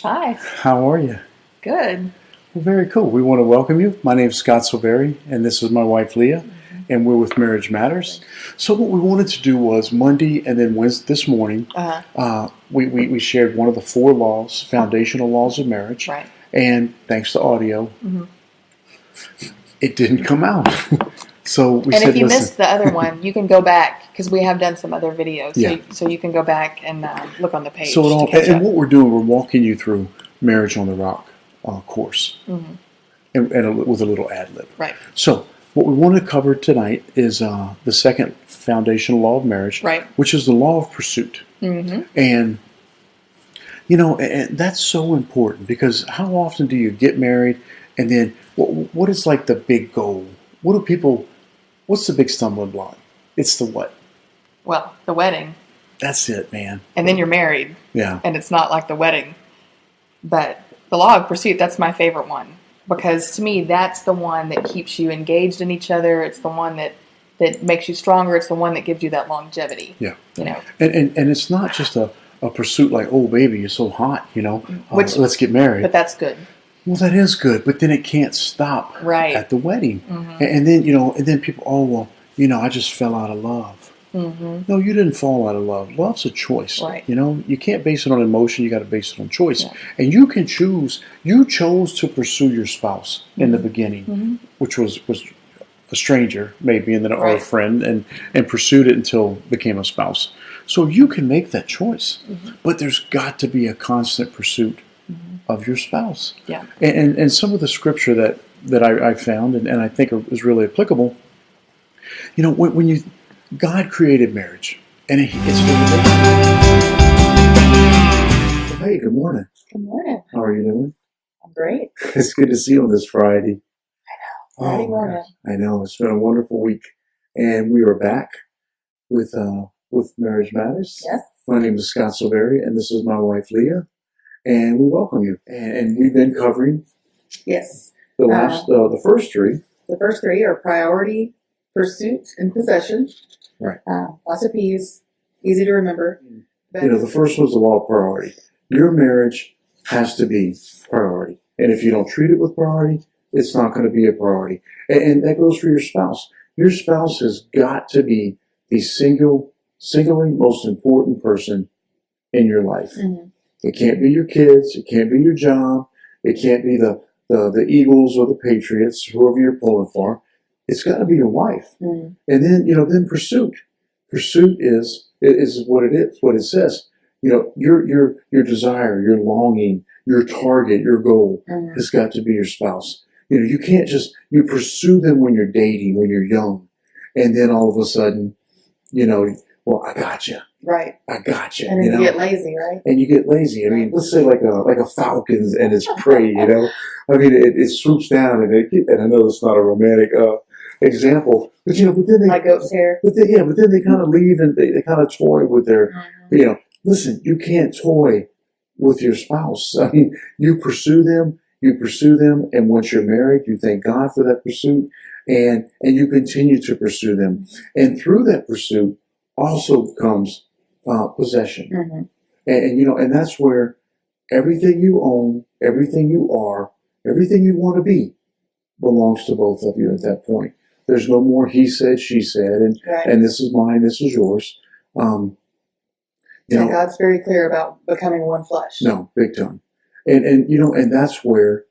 Hi. How are you? Good. Well, very cool. We want to welcome you. My name is Scott Silveri, and this is my wife Leah, and we're with Marriage Matters. So what we wanted to do was Monday and then Wednesday this morning, we shared one of the 4 laws, foundational laws of marriage. Right. And thanks to audio, it didn't come out. So we And said, if you listen, missed the other one, you can go back because we have done some other videos. Yeah. So you can go back and look on the page. so it all, to catch and up. what we're doing, we're walking you through Marriage on the Rock course, with a little ad lib. Right. So what we want to cover tonight is the second foundational law of marriage, Right. which is the law of pursuit. And, and that's so important because how often do you get married and then what is like the big goal? What's the big stumbling block? It's the what? Well, the wedding. That's it, man. And then you're married. Yeah. And it's not like the wedding. But the law of pursuit, that's my favorite one. Because to me, that's the one that keeps you engaged in each other. It's the one that makes you stronger. It's the one that gives you that longevity. Yeah. And it's not just a pursuit like, oh, baby, you're so hot, let's get married. But that's good. Well, that is good, but then it can't stop at the wedding. And then people, oh, well, I just fell out of love. No, you didn't fall out of love. Love's a choice. Right. You can't base it on emotion. You got to base it on choice. Yeah. And you can choose. You chose to pursue your spouse in the beginning, which was a stranger maybe, and then or a friend, and pursued it until it became a spouse. So you can make that choice, but there's got to be a constant pursuit of your spouse. Yeah. And some of the scripture that I found and I think is really applicable. When God created marriage, and it's well, hey, good morning. Good morning. How are you doing? I'm great. It's good to see you on this Friday. Friday Oh, morning. I know. It's been a wonderful week, and we are back with Marriage Matters. Yes. My name is Scott Silveri, and this is my wife Leah, and we welcome you. And we've been covering Yes. the last the first 3. The first 3 are priority, pursuit, and possession. Right. Lots of P's. Easy to remember. The first was the law of priority. Your marriage has to be priority. And if you don't treat it with priority, it's not going to be a priority. And that goes for your spouse. Your spouse has got to be the singularly most important person in your life. It can't be your kids. It can't be your job. It can't be the Eagles or the Patriots, whoever you're pulling for. It's got to be your wife. And then, then pursuit. Pursuit is what it is, what it says. Your desire, your longing, your target, your goal has got to be your spouse. You can't you pursue them when you're dating, when you're young, and then all of a sudden, well, I got you. Right. I got you. And then you get lazy, right? And you get lazy. I mean, let's say like a falcon and its prey, I mean, it swoops down and I know it's not a romantic example, but but then they Like goat's hair. but then they kind of leave and they kind of toy with their, listen, you can't toy with your spouse. I mean, you pursue them, and once you're married, you thank God for that pursuit, and you continue to pursue them, and through that pursuit also comes possession, and that's where everything you own, everything you are, everything you want to be belongs to both of you at that point. There's no more he said, she said, and this is mine, this is yours. God's very clear about becoming one flesh. No, big time. And that's where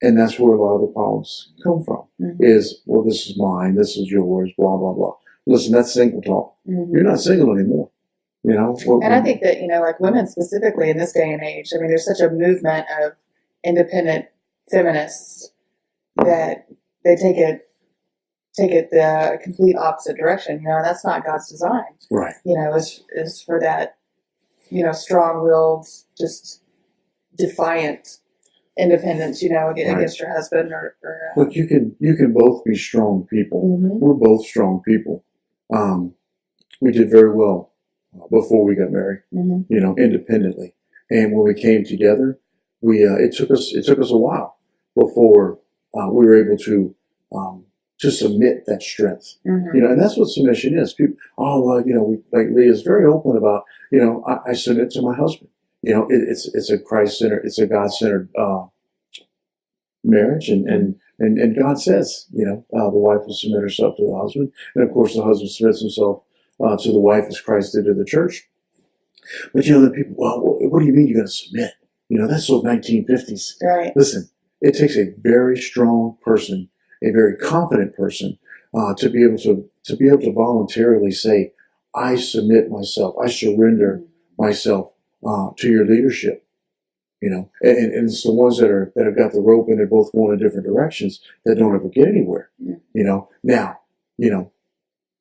a lot of the problems come from. Is, well, this is mine, this is yours, blah blah blah. Listen, that's single talk. You're not single anymore. And I think that like women specifically in this day and age, I mean, there's such a movement of independent feminists that they take it the complete opposite direction. That's not God's design. Right. Is for that, strong-willed, just defiant independence, against your husband or Look, you can both be strong people. We're both strong people. We did very well before we got married, independently. And when we came together, it took us a while before we were able to submit that strength. And that's what submission is. People, like Leah's very open about, I submit to my husband. it's a Christ-centered, it's a God-centered marriage, and God says, the wife will submit herself to the husband, and of course the husband submits himself to the wife as Christ did to the church. But the people, well, what do you mean you're going to submit? That's so 1950s. Right. Listen, it takes a very strong person, a very confident person, to be able to voluntarily say, I submit myself, I surrender myself to your leadership. And it's the ones that have got the rope and they're both going in different directions that don't ever get anywhere. Now,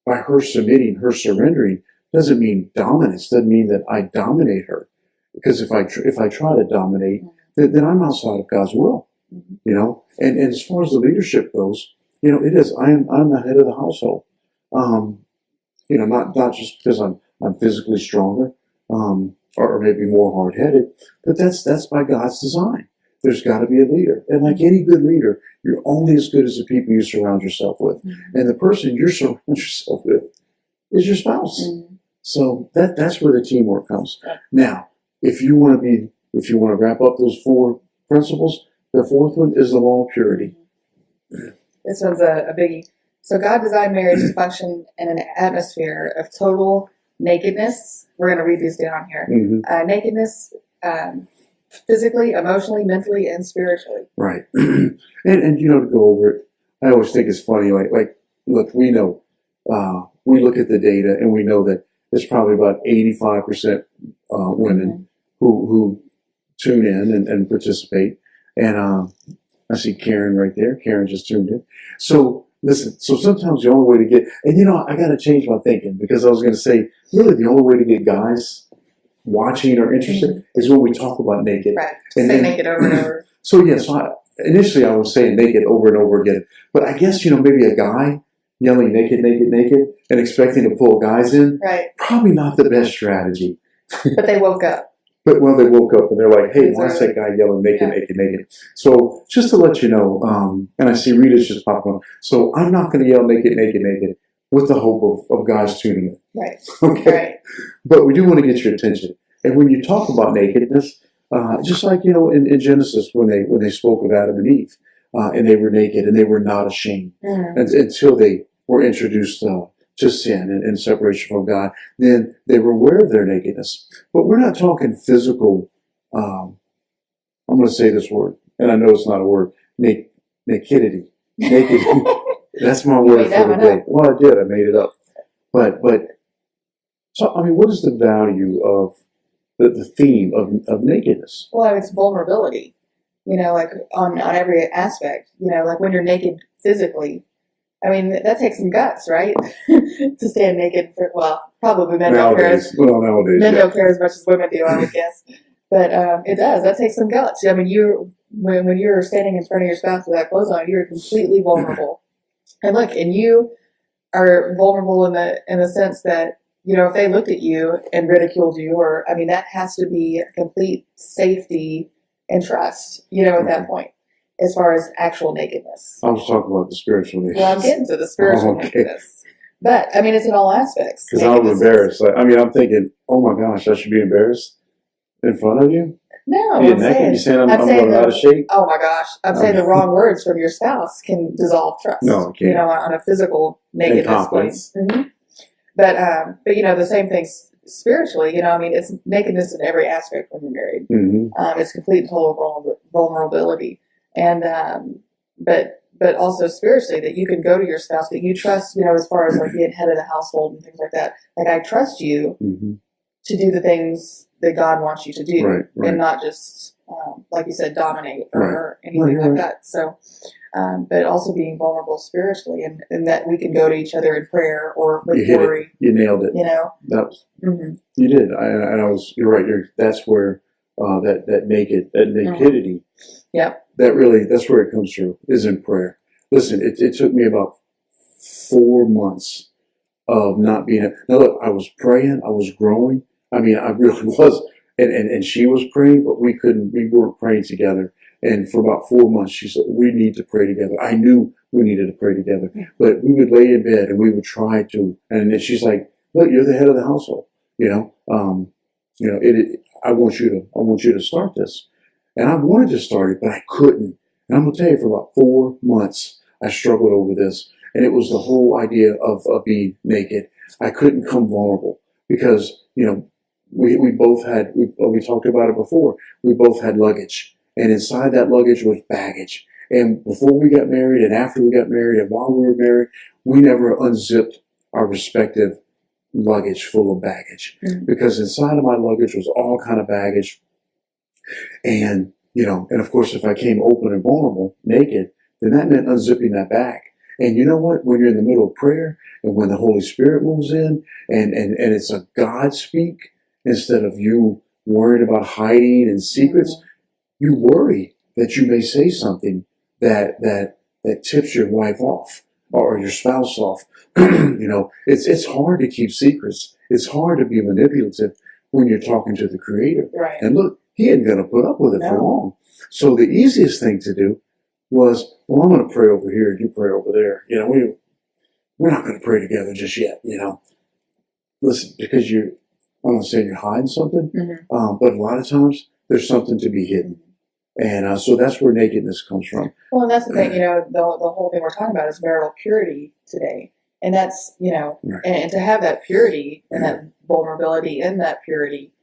by her submitting, her surrendering doesn't mean dominance. Doesn't mean that I dominate her, because if I try to dominate, then I'm outside of God's will. And as far as the leadership goes, it is I'm the head of the household. Not just because I'm physically stronger, or maybe more hard-headed, but that's by God's design. There's got to be a leader. And like any good leader, you're only as good as the people you surround yourself with. And the person you surround yourself with is your spouse. So that's where the teamwork comes. Now, if you want to wrap up those 4 principles, the 4th one is the law of purity. This one's a biggie. So God designed marriage to function in an atmosphere of total nakedness. We're going to read these down here. Nakedness, physically, emotionally, mentally, and spiritually. Right. and to go over it, I always think it's funny. Like look, we know, we look at the data and we know that there's probably about 85% women who tune in and participate. And I see Karen right there. Karen just tuned in. So listen, so sometimes the only way to get, and I got to change my thinking, because I was going to say, really the only way to get guys watching or interested is when we talk about naked. Right. Say naked over and over. So initially I was saying naked over and over again, but I guess, maybe a guy yelling naked, naked, naked, and expecting to pull guys in, right, probably not the best strategy. But they woke up. But when they woke up and they're like, hey, why is that guy yelling naked, naked, naked? So just to let you know, and I see Rita's just popping on. So I'm not going to yell naked, naked, naked with the hope of guys tuning in. Right. Okay. Right. But we do want to get your attention. And when you talk about nakedness, just like, in Genesis when they spoke of Adam and Eve, and they were naked and they were not ashamed until they were introduced to sin and separation from God, then they were aware of their nakedness. But we're not talking physical, I'm going to say this word, and I know it's not a word, nakedity. Naked. That's my word for the day. Well, I did. I made it up. But so, what is the value of the theme of nakedness? Well, it's vulnerability, like on every aspect, like when you're naked physically. That takes some guts, right? To stand naked for, probably men don't care. Nowadays, men don't care as much as women do, I would guess. But it does. That takes some guts. When you're standing in front of your spouse with that clothes on, you're completely vulnerable. And look, and you are vulnerable in the sense that, if they looked at you and ridiculed you, or that has to be a complete safety and trust, at that point. As far as actual nakedness. I was talking about the spiritual nakedness. Well, I'm getting to the spiritual nakedness. But, it's in all aspects. Because I'm embarrassed. I'm thinking, oh my gosh, I should be embarrassed in front of you? No, Being naked? You saying I'm going out of shape? Oh my gosh. I'm saying the wrong words from your spouse can dissolve trust. No, it can't. On a physical nakedness point. But the same thing spiritually, it's nakedness in every aspect when you're married. It's complete and total vulnerability. And, but also spiritually, that you can go to your spouse that you trust, as far as like being head of the household and things like that. Like, I trust you to do the things that God wants you to do, right. And not just, like you said, dominate or anything like that. So, but also being vulnerable spiritually, and that we can go to each other in prayer or with worry. You nailed it. That was, you did. You're right. That's where that nakedity. Yep. That's where it comes through, is in prayer. Listen, it took me about 4 months of not being. Now look, I was praying, I was growing. I really was, and she was praying, but we weren't praying together. And for about 4 months, she said, we need to pray together. I knew we needed to pray together, but we would lay in bed and we would try to. And then she's like, look, you're the head of the household, I want you to start this. And I wanted to start it, but I couldn't. And I'm going to tell you, for about 4 months, I struggled over this. And it was the whole idea of being naked. I couldn't come vulnerable because, we both had, we talked about it before, we both had luggage. And inside that luggage was baggage. And before we got married and after we got married and while we were married, we never unzipped our respective luggage full of baggage. Because inside of my luggage was all kind of baggage. And, and of course, if I came open and vulnerable, naked, then that meant unzipping that bag. And you know what? When you're in the middle of prayer and when the Holy Spirit moves in and it's a God speak instead of you worried about hiding and secrets, you worry that you may say something that tips your wife off or your spouse off. It's hard to keep secrets. It's hard to be manipulative when you're talking to the Creator. Right. And look, he ain't going to put up with it for long. So the easiest thing to do was, well, I'm going to pray over here and you pray over there. We're not going to pray together just yet, Listen, because I'm not saying you're hiding something, but a lot of times there's something to be hidden. And so that's where nakedness comes from. Well, and that's the thing, the whole thing we're talking about is marital purity today. And that's, Right. and to have that purity and that vulnerability and that purity,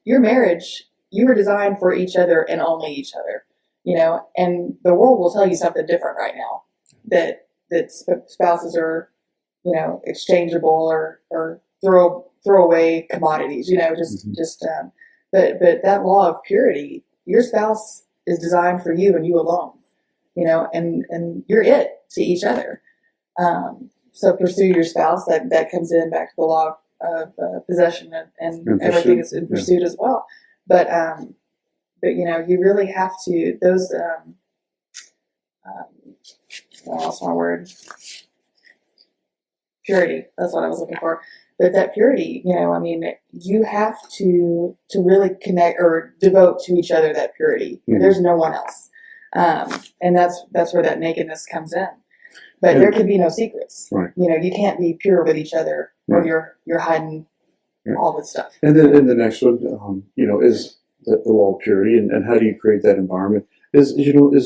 your marriage, you were designed for each other and only each other, and the world will tell you something different right now, that spouses are, exchangeable or throw away commodities, but that law of purity, your spouse is designed for you and you alone, and you're it to each other. So pursue your spouse. That comes in back to the law of possession and everything is in pursuit as well. But you really have to, those, I lost my word. Purity. That's what I was looking for. But that purity, you have to really connect or devote to each other that purity. There's no one else. And that's where that nakedness comes in. But there can be no secrets. Right. You can't be pure with each other or you're hiding all this stuff. And then the next one, is the law of purity, and how do you create that environment? Is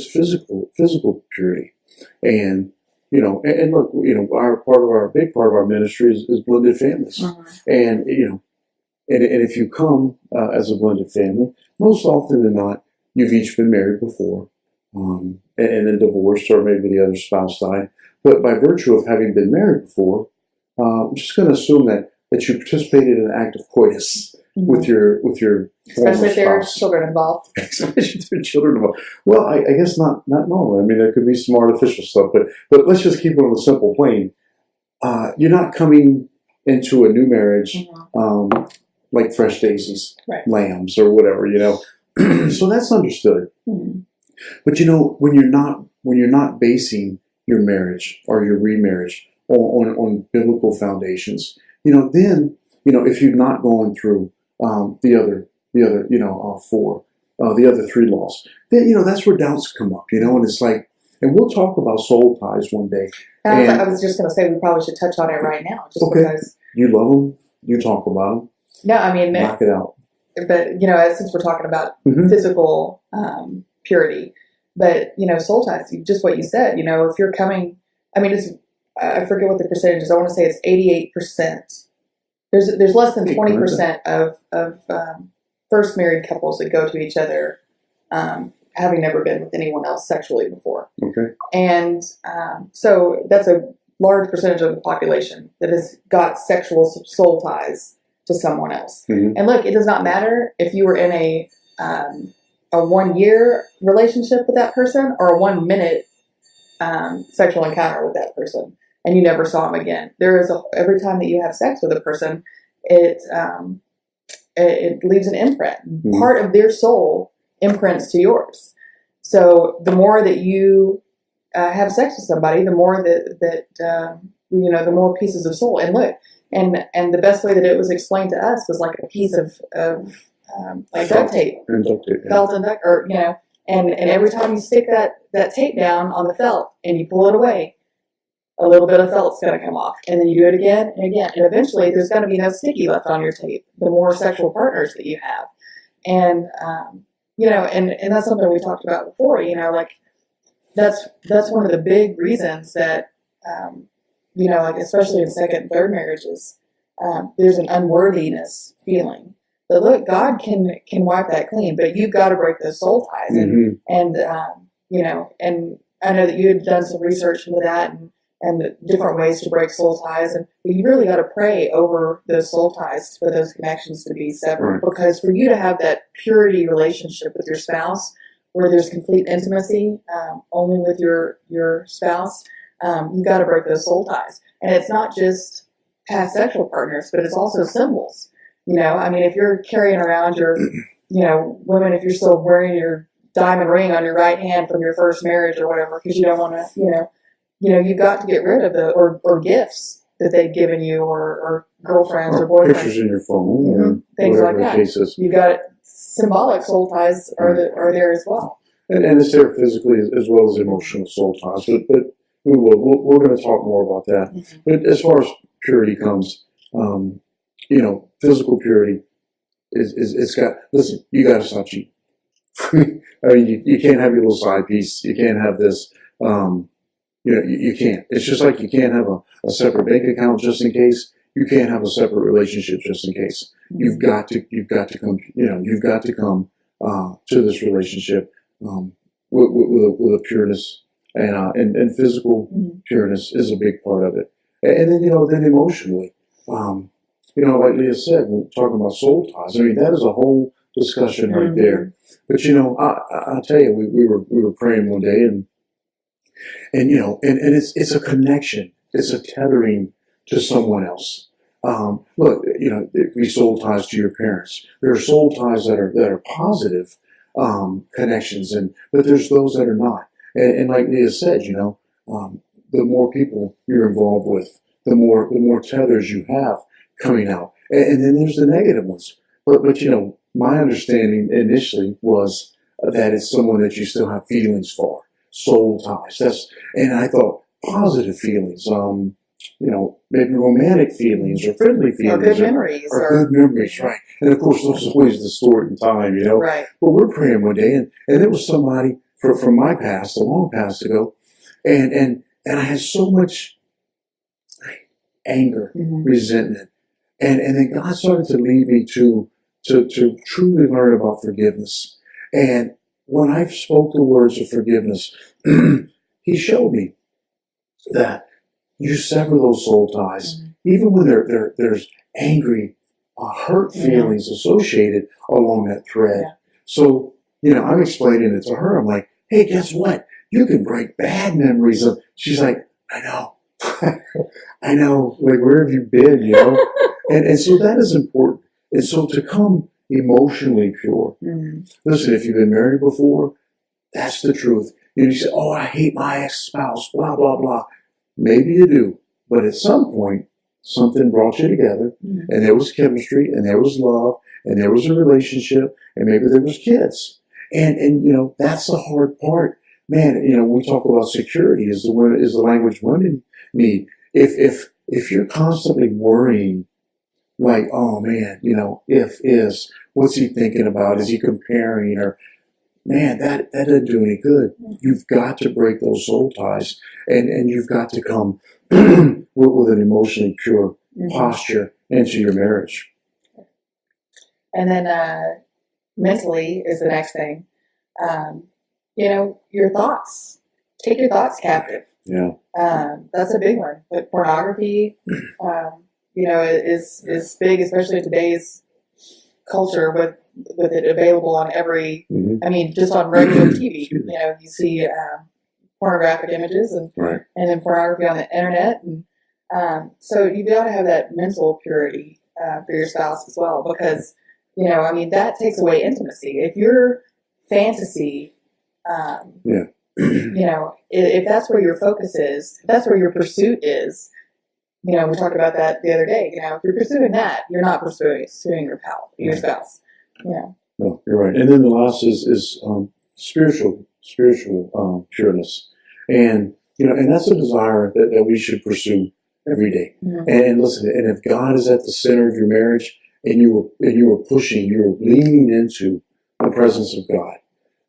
physical purity, and and look, our big part of our ministry is blended families, and and if you come as a blended family, most often than not, you've each been married before, and then divorced, or maybe the other spouse died. But by virtue of having been married before, I'm just going to assume that you participated in an act of coitus with your especially if there are spouse. children involved. Especially if there are children involved. Well, I guess not normally. I mean, there could be some artificial stuff, but let's just keep it on a simple plane. You're not coming into a new marriage like fresh daisies, right. lambs, or whatever, So that's understood. But when you're not basing your marriage or your remarriage on biblical foundations, then if you've not gone through the other the other three laws, then that's where doubts come up, and it's like, and we'll talk about soul ties one day. I was just going to say we probably should touch on it right now, just because you love them, you talk about them. No, I mean, knock it out. But since we're talking about physical purity, but soul ties, just what you said, if you're coming, I forget what the percentage is. I want to say it's 88%. There's less than 20% of first married couples that go to each other, having never been with anyone else sexually before. Okay. And so that's a large percentage of the population that has got sexual soul ties to someone else. And look, it does not matter if you were in a 1-year relationship with that person or a 1 minute sexual encounter with that person, and you never saw him again. Every time that you have sex with a person, it leaves an imprint. Part of their soul imprints to yours. So the more that you have sex with somebody, the more that the more pieces of soul. And look, and the best way that it was explained to us was like a piece of like duct tape, felt and duct, or and every time you stick that tape down on the felt and you pull it away, a little bit of felt's going to come off, and then you do it again and again, and eventually there's going to be no sticky left on your tape. The more sexual partners that you have, and and that's something we talked about before. Like that's one of the big reasons that like especially in second and third marriages, there's an unworthiness feeling. But look, God can wipe that clean, but you've got to break those soul ties, and and I know that you had done some research into that and the different ways to break soul ties, and you really got to pray over those soul ties for those connections to be severed, because for you to have that purity relationship with your spouse, where there's complete intimacy only with your spouse, you got to break those soul ties, and it's not just past sexual partners, but it's also symbols. If you're carrying around your, women, if you're still wearing your diamond ring on your right hand from your first marriage or whatever, because you don't want to, you've got to get rid of or gifts that they've given you, or girlfriends or boyfriends. Pictures in your phone, or things like whatever that. the case is. You've got symbolic soul ties are there as well. And it's there physically as well as emotional soul ties. But we're going to talk more about that. Mm-hmm. But as far as purity comes, physical purity it's got. Listen, you got to stop cheating. I mean, you can't have your little side piece. You can't have this. You can't. It's just like you can't have a separate bank account just in case. You can't have a separate relationship just in case. You've got to come. You've got to come to this relationship with a pureness, and physical pureness is a big part of it. And then then emotionally, like Leah said, we're talking about soul ties. I mean, that is a whole discussion right there. But I'll tell you, we were praying one day, and it's a connection. It's a tethering to someone else. Look, it be soul ties to your parents. There are soul ties that are positive connections, but there's those that are not. And like Leah said, the more people you're involved with, the more tethers you have coming out. And then there's the negative ones. But my understanding initially was that it's someone that you still have feelings for, soul ties. And I thought positive feelings, maybe romantic feelings or friendly feelings. Or good memories. Or good memories, right. And of course, those are always distort in time, Right. But we're praying one day, and there was somebody from my past, a long past ago, and I had so much anger, resentment. And then God started to lead me to truly learn about forgiveness. And when I spoke the words of forgiveness, He showed me that you sever those soul ties, even when there's angry, hurt feelings associated along that thread. Yeah. So, I'm explaining it to her. I'm like, hey, guess what? You can break bad memories up. She's like, I know. I know. Like, where have you been, And so that is important. And so to come emotionally pure. Listen, if you've been married before, that's the truth. You say, oh, I hate my ex-spouse, blah, blah, blah. Maybe you do. But at some point, something brought you together, and there was chemistry, and there was love, and there was a relationship, and maybe there was kids. And that's the hard part. Man, we talk about security is the language women need. If you're constantly worrying, like, oh man, what's he thinking about? Is he comparing? Or, man, that doesn't do any good. You've got to break those soul ties, and you've got to come with an emotionally pure posture into your marriage. And then mentally is the next thing. Your thoughts. Take your thoughts captive. Yeah. That's a big one. But pornography, is big, especially in today's culture with it available on every, just on regular TV. You see pornographic images and then pornography on the internet. And so you've got to have that mental purity for your spouse as well, because, that takes away intimacy. If your fantasy, if that's where your focus is, if that's where your pursuit is, we talked about that the other day. If you're pursuing that, you're not pursuing your spouse. No, you're right. And then the last is spiritual pureness. And and that's a desire that we should pursue every day. Mhm. And listen, and if God is at the center of your marriage, and you were pushing, you were leaning into the presence of God,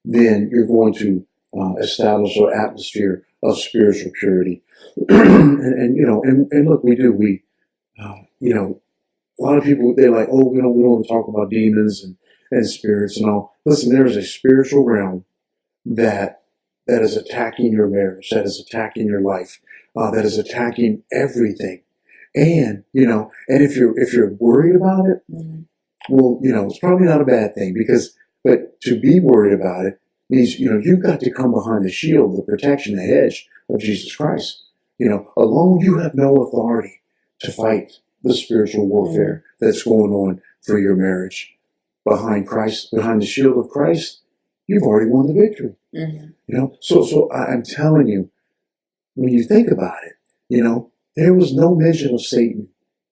then you're going to establish an atmosphere of spiritual purity. And look, a lot of people, they're like, oh, we don't want to talk about demons and spirits and all. Listen, there is a spiritual realm that is attacking your marriage, that is attacking your life, that is attacking everything. And and if you're worried about it, Mhm. well, it's probably not a bad thing, but to be worried about it means you've got to come behind the shield, the protection, the hedge of Jesus Christ. Alone you have no authority to fight the spiritual warfare that's going on for your marriage. Behind Christ, behind the shield of Christ, you've already won the victory. Mhm. So I'm telling you, when you think about it, there was no mention of Satan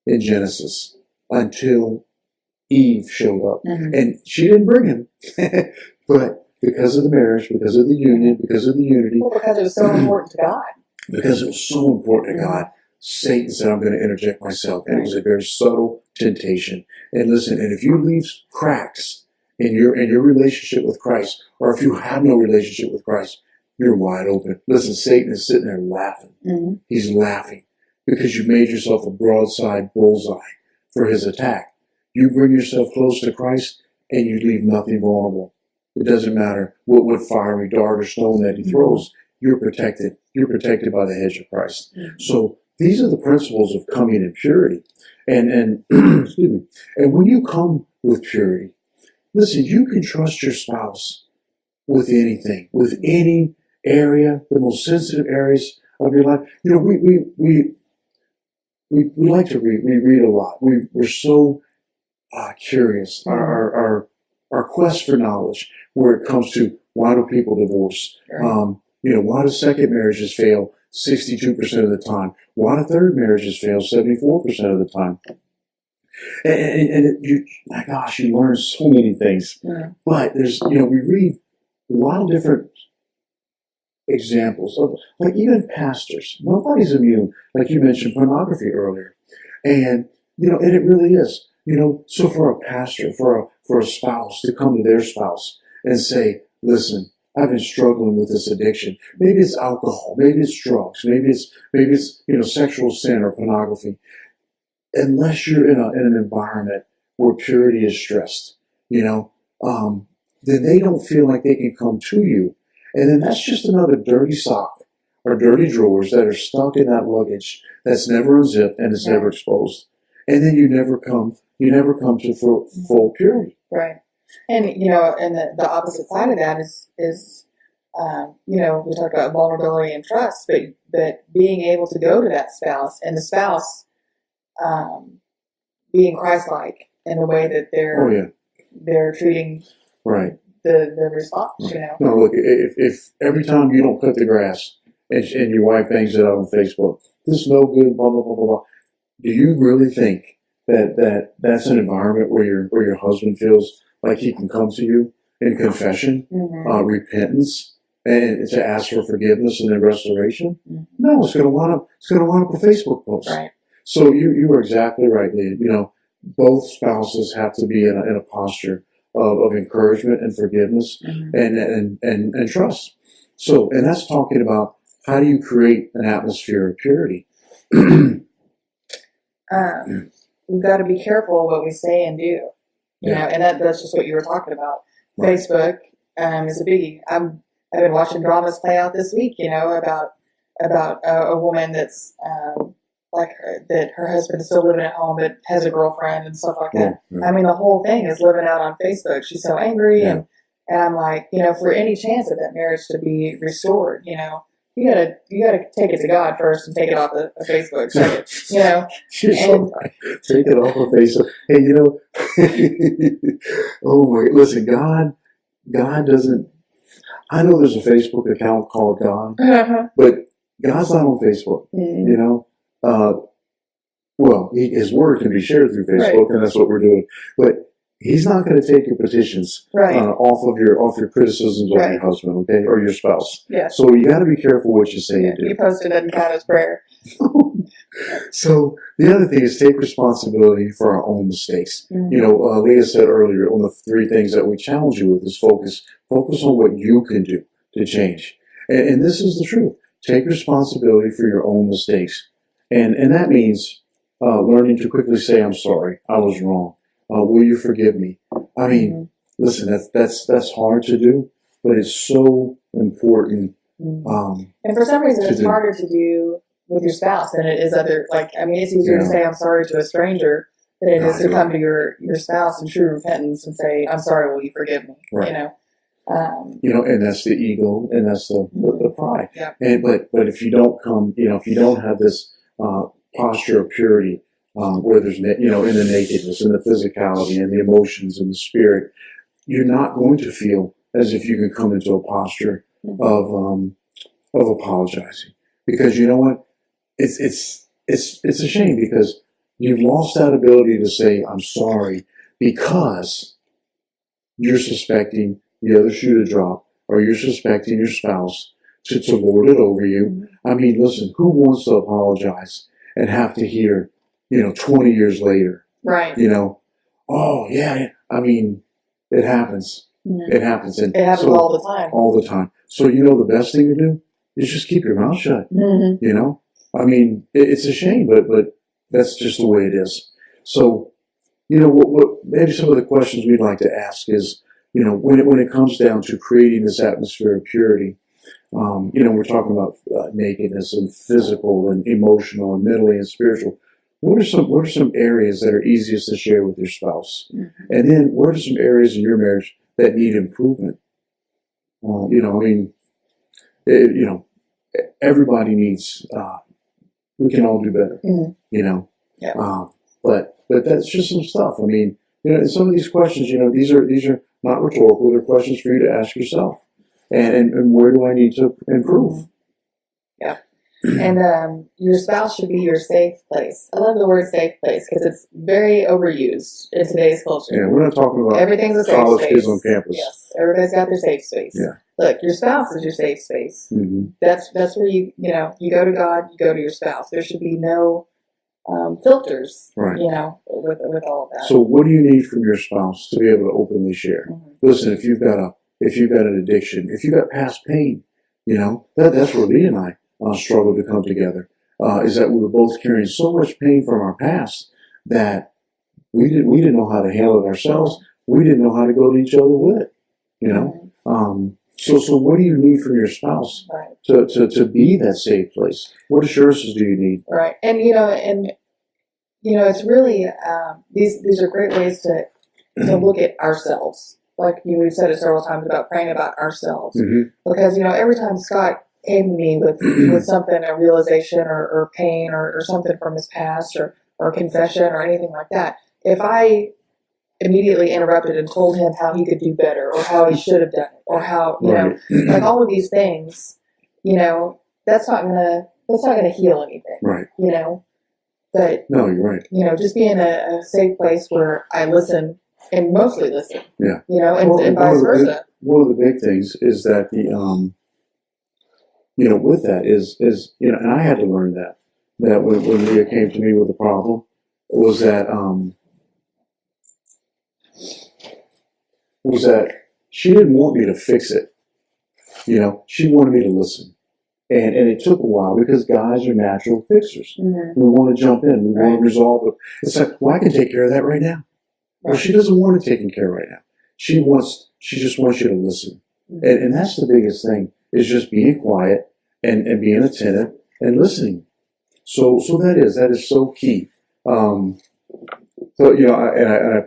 in Genesis until Eve showed up. Mhm. And she didn't bring him. But because of the marriage, because of the union, because of the unity, Well, because it was so important to God. because it was so important to God, Satan said, I'm going to interject myself. And it was a very subtle temptation. And listen, and if you leave cracks in your relationship with Christ, or if you have no relationship with Christ, you're wide open. Listen, Satan is sitting there laughing. Mhm. He's laughing because you made yourself a broadside bullseye for his attack. You bring yourself close to Christ and you leave nothing vulnerable. It doesn't matter what fiery dart or stone that he throws. You're protected. You're protected by the hedge of Christ. Mhm. So these are the principles of coming in purity. And excuse me. And when you come with purity, listen, you can trust your spouse with anything, with any area, the most sensitive areas of your life. We like to read. We read a lot. We're so curious. Our quest for knowledge, where it comes to why do people divorce? Right. Why do second marriages fail 62% of the time? Why do third marriages fail 74% of the time? My gosh, you learn so many things. Yeah. But we read a lot of different examples of, like, even pastors. Nobody's immune, like you mentioned pornography earlier, and and it really is. So for a pastor, for a spouse to come to their spouse and say, "Listen, I've been struggling with this addiction. Maybe it's alcohol, maybe it's drugs, maybe it's sexual sin or pornography." Unless you're in an environment where purity is stressed, then they don't feel like they can come to you. And then that's just another dirty sock or dirty drawers that are stuck in that luggage that's never unzipped and it's never exposed. And then you never come to full purity. Right. And, and the opposite side of that is we talked about vulnerability and trust, but being able to go to that spouse and the spouse being Christ-like in the way that they're treating right the response. No, look, if every time you don't cut the grass and your wife bangs it out on Facebook, this is no good, blah blah blah blah blah. Do you really think that's an environment where your husband feels like he can come to you in confession, repentance, and to ask for forgiveness and then restoration? Mm-hmm. No, it's going to wind up a Facebook post. Right. So you are exactly right, Leah. Both spouses have to be in a posture of encouragement and forgiveness and trust. So, and that's talking about how do you create an atmosphere of purity. We've got to be careful what we say and do, and that's just what you were talking about. Right. Facebook is a biggie. I've been watching dramas play out this week, about a woman that's that her husband is still living at home but has a girlfriend and stuff like that. I mean, the whole thing is living out on Facebook. She's so angry, and I'm like, for any chance of that marriage to be restored, you gotta take it to God first and take it off of Facebook. Second, You're so right. Take it off of Facebook. Hey, oh my! Listen, God doesn't. I know there's a Facebook account called God, but God's not on Facebook. Well, his word can be shared through Facebook, and that's what we're doing. But he's not going to take your petitions Right. off your criticisms of Right. your husband, okay, or your spouse. Yeah. So you got to be careful what you say Yeah. and do. You posted doesn't count as prayer. So the other thing is take responsibility for our own mistakes. Mm-hmm. You know, Leah said earlier, one of the three things that we challenge you with is focus on what you can do to change. And this is the truth. Take responsibility for your own mistakes. And that means learning to quickly say, I'm sorry, I was wrong. Will you forgive me? I mean, listen, that's hard to do, but it's so important. And for some reason, to it's do. harder to do with your spouse than it is other. Like, I mean, it's easier to Yeah. say I'm sorry to a stranger than it is to Right. come to your spouse in true repentance and say, I'm sorry, will you forgive me? Right. You know. You know, and that's the ego, and that's the pride. Yeah. And but if you don't come, you know, if you don't have this posture of purity, where there's in the nakedness and the physicality and the emotions and the spirit, you're not going to feel as if you can come into a posture of apologizing, because you know what, it's a shame, because you've lost that ability to say I'm sorry because you're suspecting the other shoe to drop, or you're suspecting your spouse to lord it over you. I mean, listen, who wants to apologize and have to hear, 20 years later, Right. Oh yeah, I mean, it happens. Mhm. It happens. And It happens so- all the time. all the time. So the best thing to do is just keep your mouth shut. Mm-hmm. I mean, it's a shame, but that's just the way it is. So, what maybe some of the questions we'd like to ask is, when it comes down to creating this atmosphere of purity, we're talking about nakedness and physical and emotional and mentally and spiritual. What are some areas that are easiest to share with your spouse? Mm-hmm. And then what are some areas in your marriage that need improvement? Everybody needs, we can all do better, Mhm. but that's just some stuff. I mean, some of these questions, these are not rhetorical. They're questions for you to ask yourself. And where do I need to improve? Yeah. And your spouse should be your safe place. I love the word safe place because it's very overused in today's culture. Yeah, we're not talking about Everything's a safe college space. kids on campus. Yes, everybody's got their safe space. Yeah. Look, your spouse is your safe space. Mm-hmm. That's where you go to God, you go to your spouse. There should be no filters, Right. with all of that. So what do you need from your spouse to be able to openly share? Mhm. Listen, if you've got an addiction, if you've got past pain, that's where Lee and I struggled to come together. Is that we were both carrying so much pain from our past that we didn't know how to handle it ourselves. We didn't know how to go to each other with it. So what do you need from your spouse Right. to be that safe place? What assurances do you need? Right. And it's really these are great ways to look at ourselves. Like we've said it several times about praying about ourselves. Mm-hmm. Because every time Scott came to me with something, a realization or pain or something from his past or confession or anything like that, if I immediately interrupted and told him how he could do better or how he should have done it or how Right. like all of these things, that's not gonna heal anything. Right. But No, you're right. just being a safe place where I listen and mostly listen. Yeah. And vice versa. One of the big things is that with that is and I had to learn that when Leah came to me with a problem, was that she didn't want me to fix it. She wanted me to listen. And it took a while because guys are natural fixers. Mhm. We want to jump in. We want Right. to resolve it. It's like, well, I can take care of that right now. Well, she doesn't want it taken care of right now. She just wants you to listen. Mhm. And that's the biggest thing, is just being quiet and being attentive and listening. So that is so key. I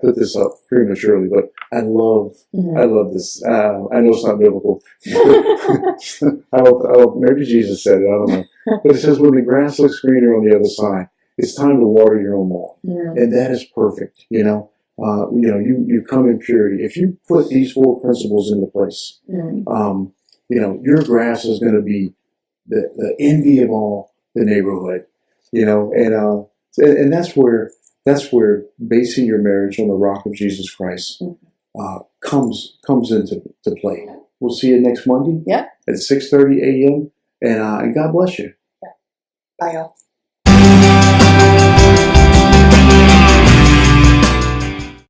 put this up prematurely, but I love this. I know it's not biblical. I hope maybe Jesus said it. I don't know. But it says, when the grass looks greener on the other side, it's time to water your own lawn. Mhm. And that is perfect. You come in purity. If you put these 4 principles into place, Mhm. your grass is going to be the envy of all the neighborhood, and that's where That's where basing your marriage on the rock of Jesus Christ comes into play. We'll see you next Monday Yeah. at 6:30 a.m. And God bless you. Bye, y'all.